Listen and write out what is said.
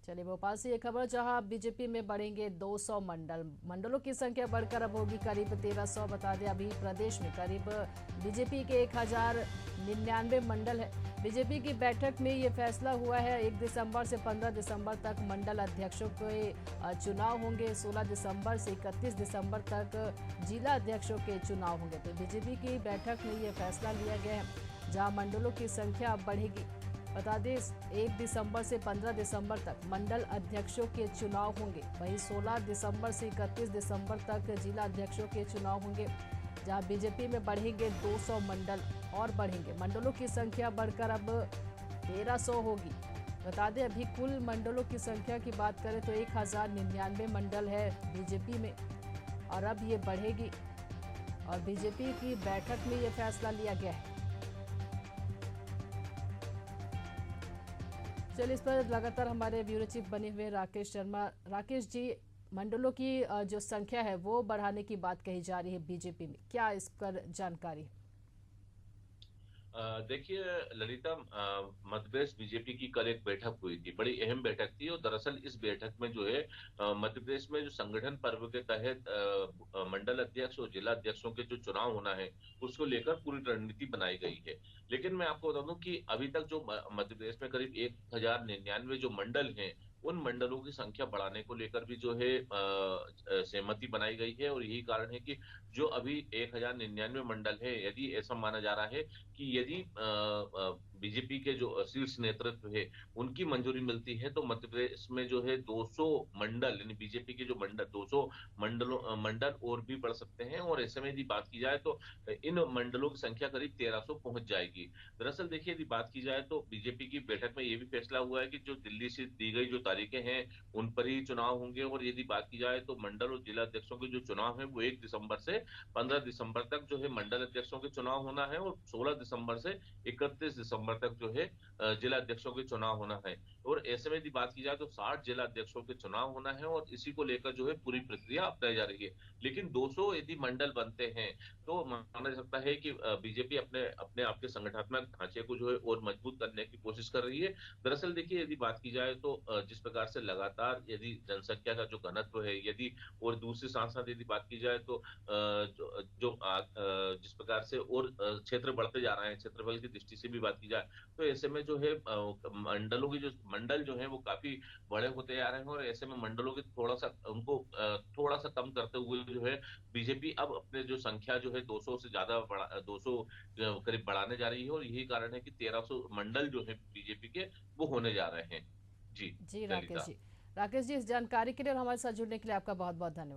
चलिए भोपाल से ये खबर, जहां बीजेपी में बढ़ेंगे 200 मंडलों की संख्या बढ़कर अब होगी करीब 1300। बता दें अभी प्रदेश में करीब बीजेपी के 1099 मंडल है। बीजेपी की बैठक में ये फैसला हुआ है 1 दिसंबर से 15 दिसंबर तक मंडल अध्यक्षों के चुनाव होंगे। 16 दिसंबर से 31 दिसंबर तक जिला अध्यक्षों के चुनाव होंगे। तो बीजेपी की बैठक में ये फैसला लिया गया है, जहां मंडलों की संख्या अब बढ़ेगी। बता दें 1 दिसंबर से 15 दिसंबर तक मंडल अध्यक्षों के चुनाव होंगे। वहीं 16 दिसंबर से 31 दिसंबर तक जिला अध्यक्षों के चुनाव होंगे, जहां बीजेपी में बढ़ेंगे 200 मंडल और बढ़ेंगे। मंडलों की संख्या बढ़कर अब 1300 होगी। बता दें अभी कुल मंडलों की संख्या की बात करें तो 1099 मंडल है बीजेपी में, और अब ये बढ़ेगी। और बीजेपी की बैठक में ये फैसला लिया गया है। चलिए, इस पर लगातार हमारे ब्यूरो चीफ बने हुए राकेश शर्मा। राकेश जी, मंडलों की जो संख्या है वो बढ़ाने की बात कही जा रही है बीजेपी में, क्या इस पर जानकारी है? देखिए ललिता, मध्य प्रदेश बीजेपी की कल एक बैठक हुई थी, बड़ी अहम बैठक थी। और दरअसल इस बैठक में जो है मध्य प्रदेश में जो संगठन पर्व के तहत मंडल अध्यक्ष और जिला अध्यक्षों के जो चुनाव होना है उसको लेकर पूरी रणनीति बनाई गई है। लेकिन मैं आपको बता दूं कि अभी तक जो मध्य प्रदेश में करीब 1099 जो मंडल हैं, उन मंडलों की संख्या बढ़ाने को लेकर भी जो है सहमति बनाई गई है। और यही कारण है कि जो अभी 1099 मंडल है, यदि ऐसा माना जा रहा है कि यदि बीजेपी के जो शीर्ष नेतृत्व है उनकी मंजूरी मिलती है, तो मध्य प्रदेश में जो है 200 मंडल, यानी बीजेपी के जो मंडल 200 मंडल और भी बढ़ सकते हैं। और ऐसे में यदि बात की जाए तो इन मंडलों की संख्या करीब 1300 पहुंच जाएगी। दरअसल देखिए, यदि बात की जाए तो बीजेपी की बैठक में यह भी फैसला हुआ है कि जो दिल्ली से दी गई जो तारीखें हैं उन पर ही चुनाव होंगे। और यदि बात की जाए तो मंडल और जिला अध्यक्षों के जो चुनाव है वो 1 दिसंबर से 15 दिसंबर तक जो है मंडल अध्यक्षों के चुनाव होना है, और 16 दिसंबर से 31 दिसंबर तक जो है जिला अध्यक्षों के चुनाव होना है। और ऐसे में यदि बात की जाए तो 60 जिला अध्यक्षों के चुनाव होना है, और इसी को लेकर जो है पूरी प्रक्रिया अपनाई जा रही है। लेकिन 200 यदि मंडल बनते हैं तो माना जा सकता है कि बीजेपी अपने अपने आप के संगठनात्मक ढांचे को जो है और मजबूत करने की कोशिश कर रही है। दरअसल देखिए, यदि बात की जाए तो जिस प्रकार से लगातार यदि जनसंख्या का जो घनत्व है, यदि और दूसरे साथ साथ यदि बात की जाए तो जिस प्रकार से और क्षेत्र बढ़ते जा रहे हैं, क्षेत्रफल की दृष्टि से भी बात की जाए तो ऐसे में जो है मंडलों की जो मंडल जो है वो काफी बड़े होते जा रहे हैं। और ऐसे में मंडलों के थोड़ा सा उनको थोड़ा सा कम करते हुए जो है बीजेपी अब अपने जो संख्या जो है 200 से ज्यादा 200 करीब बढ़ाने जा रही है। और यही कारण है कि 1300 मंडल जो है बीजेपी के वो होने जा रहे हैं। जी जी ललिता। राकेश जी, इस जानकारी के लिए और हमारे साथ जुड़ने के लिए आपका बहुत बहुत धन्यवाद।